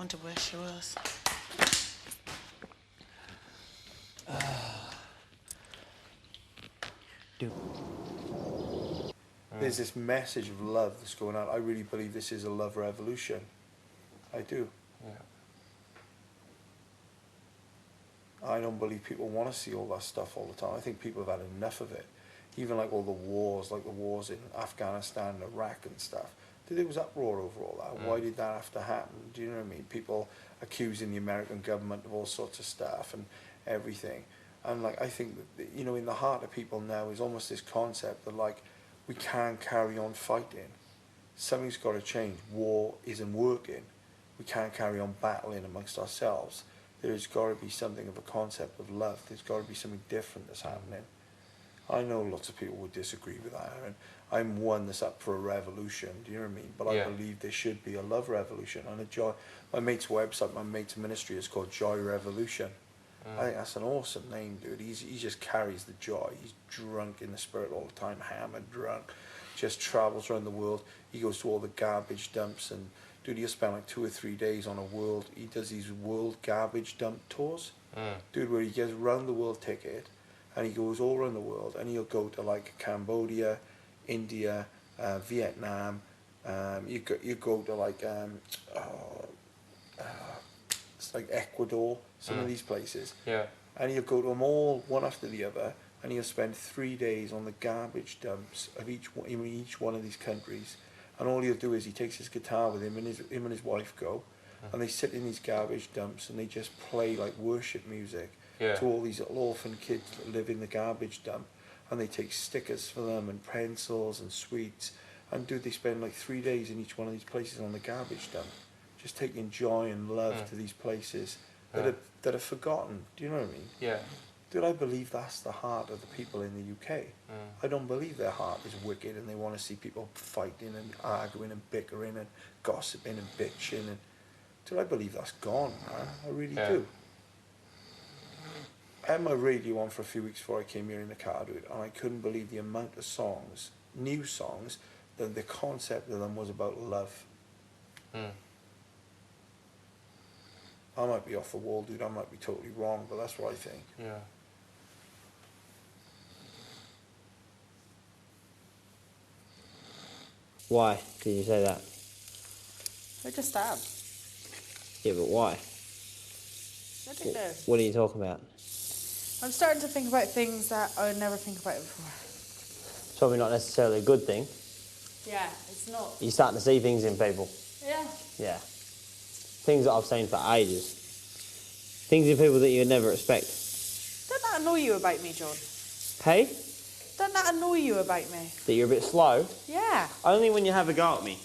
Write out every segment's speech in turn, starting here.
wonder where she was. There's this message of love that's going on. I really believe this is a love revolution. I do. Yeah. I don't believe people want to see all that stuff all the time. I think people have had enough of it. Even like all the wars, like the wars in Afghanistan and Iraq and stuff. There was uproar over all that. Why did that have to happen? Do you know what I mean? People accusing the American government of all sorts of stuff and everything. And like, I think that, you know, in the heart of people now is almost this concept that like, we can't carry on fighting. Something's got to change. War isn't working. We can't carry on battling amongst ourselves. There's got to be something of a concept of love. There's got to be something different that's happening. I know lots of people would disagree with that, and I'm one that's up for a revolution, do you know what I mean? But I believe there should be a love revolution and a joy. My mate's website, my mate's ministry is called Joy Revolution. I think that's an awesome name, dude. He just carries the joy. He's drunk in the spirit all the time, hammered, drunk. Just travels around the world. He goes to all the garbage dumps, and dude, he'll spend like 2 or 3 days on a world. He does these world garbage dump tours, dude, where he gets round the world ticket, and he goes all around the world, and he'll go to like Cambodia, India, Vietnam. You go to like it's like Ecuador, some of these places. Yeah. And he'll go to them all one after the other, and he'll spend 3 days on the garbage dumps of each one of these countries. And all he'll do is he takes his guitar with him, and his wife go, and they sit in these garbage dumps, and they just play like worship music to all these little orphan kids that live in the garbage dump, and they take stickers for them and pencils and sweets, and dude, they spend like 3 days in each one of these places on the garbage dump, just taking joy and love to these places that are forgotten. Do you know what I mean? Yeah. Dude, I believe that's the heart of the people in the UK. I don't believe their heart is wicked and they want to see people fighting and arguing and bickering and gossiping and bitching. And dude, I believe that's gone, man. I really do. I had my radio on for a few weeks before I came here in the car, dude, and I couldn't believe the amount of songs, new songs, that the concept of them was about love. I might be off the wall, dude. I might be totally wrong, but that's what I think. Yeah. Why did you say that? I just am. Yeah, but why? I don't know. What are you talking about? I'm starting to think about things that I would never think about before. It's probably not necessarily a good thing. Yeah, it's not. You're starting to see things in people. Yeah. Yeah. Things that I've seen for ages. Things in people that you'd never expect. Don't that annoy you about me, John? Hey? Don't that annoy you about me? That you're a bit slow? Yeah. Only when you have a go at me.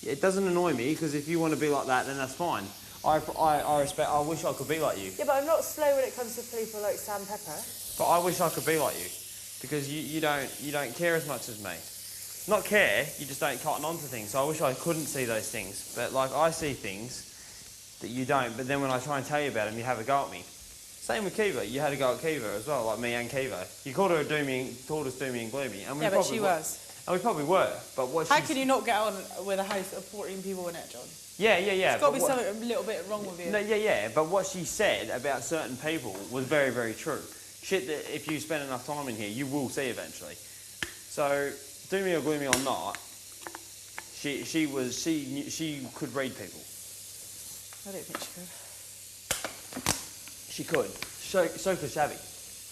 It doesn't annoy me, because if you want to be like that, then that's fine. I respect, I wish I could be like you. Yeah, but I'm not slow when it comes to people like Sam Pepper. But I wish I could be like you. Because you don't care as much as me. Not care, you just don't cotton on to things. So I wish I couldn't see those things. But like, I see things that you don't, but then when I try and tell you about them, you have a go at me. Same with Kiva, you had a go at Kiva as well, like me and Kiva. You called us doomy and gloomy. And we Yeah, but she was. And we probably were, but what How can you not get on with a house of 14 people in it, John? Yeah. There's got to be something a little bit wrong with you. No, yeah, but what she said about certain people was very, very true. Shit that if you spend enough time in here, you will see eventually. So, doomy or gloomy or not, she could read people. I don't think she could. She could. So could Shabby.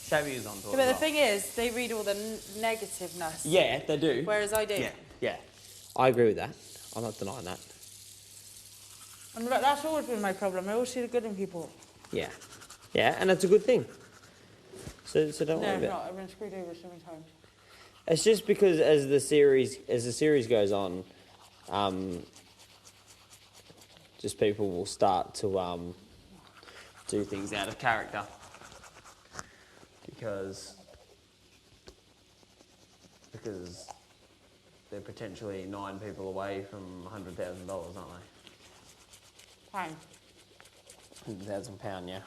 Shabby is on board. Yeah, but the thing is, they read all the negativeness. Yeah, they do. Whereas I do. Yeah. I agree with that. I'm not denying that. And that's always been my problem. I always see the good in people. Yeah, and that's a good thing. So don't worry about it. No, I've been screwed over so many times. It's just because as the series goes on, just people will start to do things out of character because they're potentially 9 people away from $100,000, aren't they? Fine. £100,000, yeah.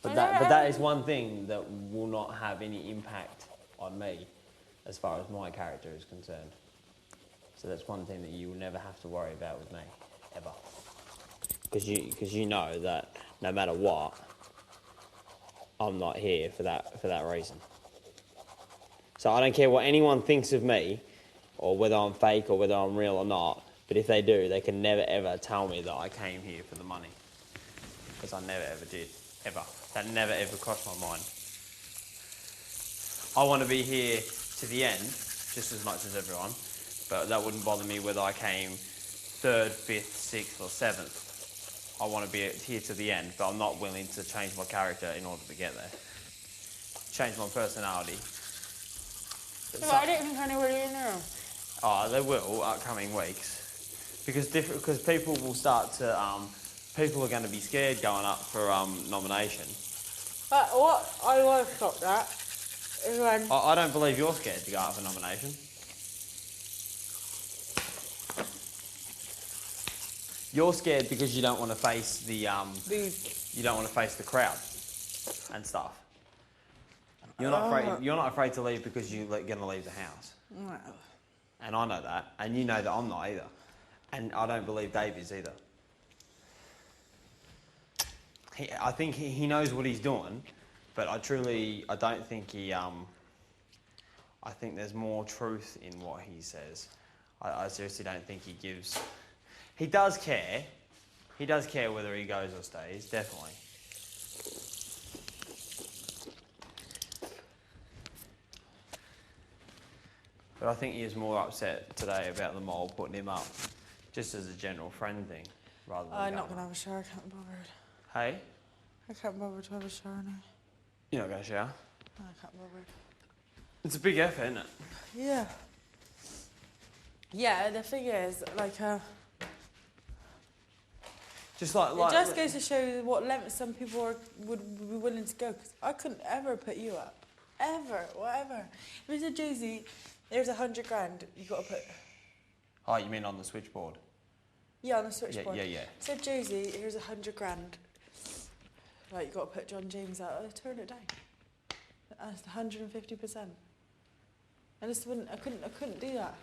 But that is one thing that will not have any impact on me. as far as my character is concerned. So that's one thing that you will never have to worry about with me, ever. Because you know that no matter what, I'm not here for that reason. So I don't care what anyone thinks of me, or whether I'm fake or whether I'm real or not, but if they do, they can never ever tell me that I came here for the money. Because I never ever did, ever. That never ever crossed my mind. I want to be here to the end, just as much as everyone, but that wouldn't bother me whether I came 3rd, 5th, 6th or 7th. I want to be here to the end, but I'm not willing to change my character in order to get there. Change my personality. But I don't think anybody knew. Oh, they will, upcoming weeks. Because people will start to, people are going to be scared going up for nomination. But what I was shocked at is when... I don't believe you're scared to go up for nomination. You're scared because you don't want to face the you don't want to face the crowd and stuff. You're not afraid. You're not afraid to leave because you're going to leave the house. No. And I know that, and you know that I'm not either, and I don't believe Dave is either. I think he knows what he's doing, but I don't think he. I think there's more truth in what he says. I seriously don't think he gives. He does care. He does care whether he goes or stays, definitely. But I think he was more upset today about the mole putting him up, just as a general friend thing, rather than. I'm not going to have a shower, I can't be bothered. Hey? I can't bother to have a shower now. You're not going to shower? No, I can't bother. It's a big effort, isn't it? Yeah. Yeah, the thing is, like, Just like it just goes to show what lengths some people would be willing to go. Because I couldn't ever put you up. Ever. Whatever. If it's a Josie, there's 100 grand, you got to put... Oh, you mean on the switchboard? Yeah, on the switchboard. Yeah. So Josie, here's 100 grand. Right, you got to put John James out. I'll turn it down. That's 150%. I just wouldn't. I couldn't do that.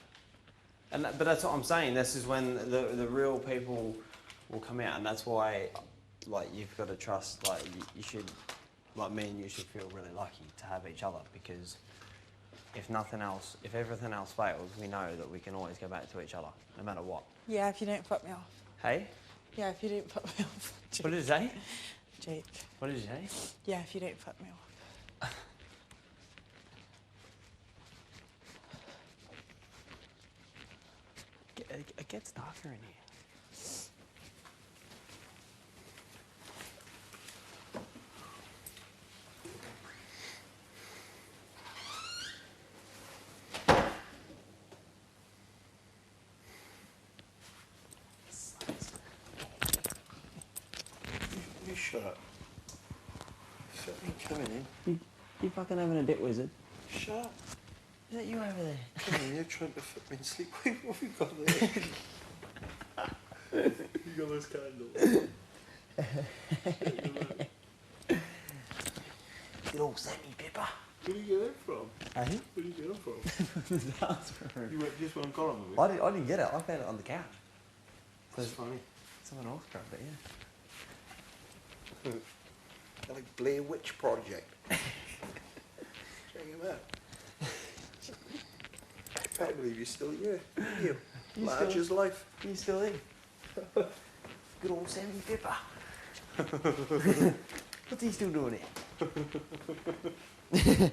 But that's what I'm saying. This is when the real people will come out, and that's why, like, you've got to trust. Like, you should, like me and you should feel really lucky to have each other, because if nothing else, if everything else fails, we know that we can always go back to each other, no matter what. Yeah, if you don't fuck me off. Hey? Yeah, if you don't fuck me off. What did it say? Jake. What did you say? Yeah, if you don't fuck me off. It gets darker in here. You shut up. Shut me coming in. You fucking having a dick wizard? Shut up. Is that you over there? Come in, you're trying to fit me in sleep. What have we got there? You got those candles. Good old Sammy Pepper. Where did you get it from? Hey? Where did you get it from? The dance room. You went just when I got on with it? I didn't get it. I found it on the couch. That's funny. Someone else grabbed it, yeah. Like Blair Witch Project. Check him out. I can't believe you're still here. You. Large as life. You still in? Good old Sammy Pepper. What's he still doing here?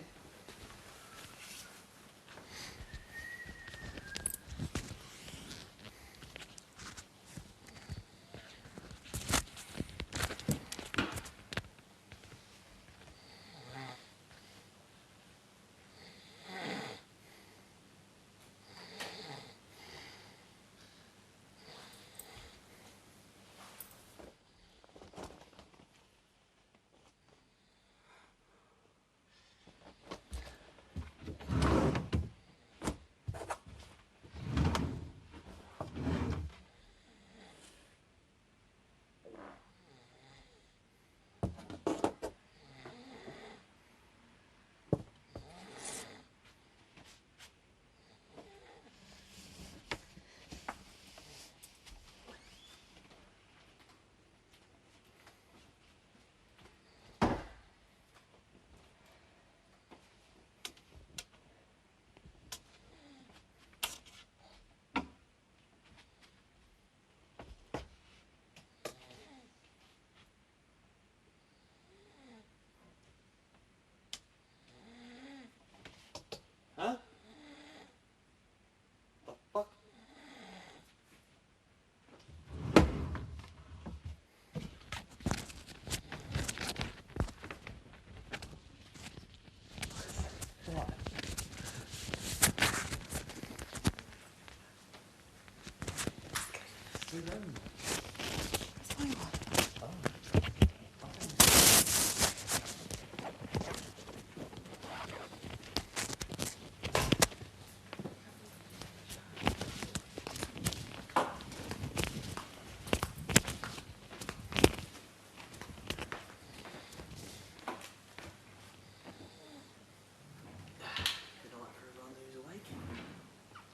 That's my one.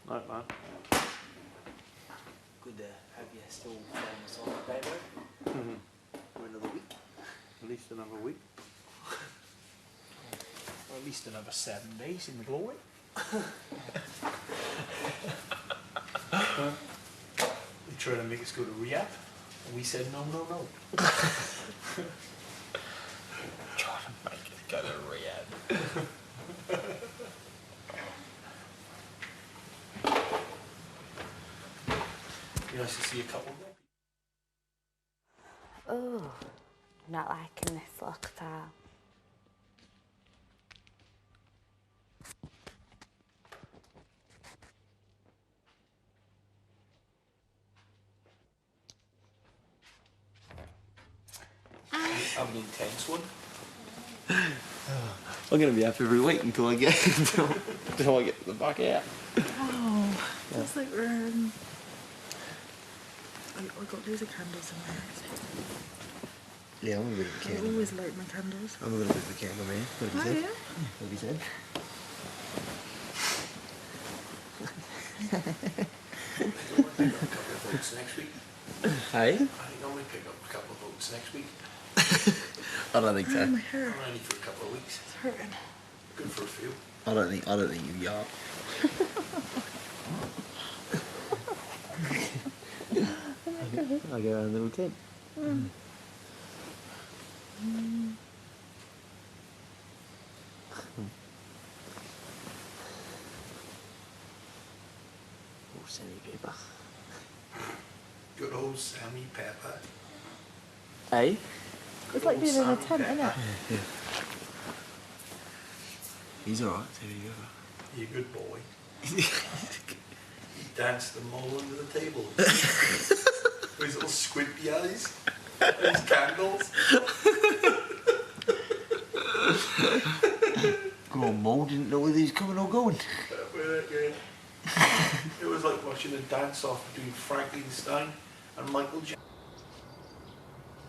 No, man. Good to have you still on the side of the paper for another week. At least another week. Or at least another 7 days in the glory. They tried to make us go to rehab, and we said no, no, no. Trying to make us go to rehab. Be nice to see a couple more people. Oh, not liking this look at all. Have an intense one. I'm gonna be up every week until I get until I get the buck out. Oh, that's like I got loads of candles in my house. Yeah, I'm a bit of a I cameraman. always light my candles. I'm a little bit of a cameraman. What have you Oh, said? yeah? What have you said? Pick up a couple of votes next week. Hey? I think I'm going to pick up a couple of votes next week. I don't think Oh, so. my hair. Only for a couple of weeks. It's hurting. Good for a few. I don't think you are. I go around a little tent. Oh, Sammy Pepper. Good old Sammy Pepper. Hey? It's like being in a tent, isn't it? Yeah. He's alright, Sammy Pepper. You're a good boy. He danced them all under the table. With his little squinty eyes. His candles. Come on, Mo, didn't know whether he's coming or going. It was like watching a dance-off between Frankenstein and Michael Jackson.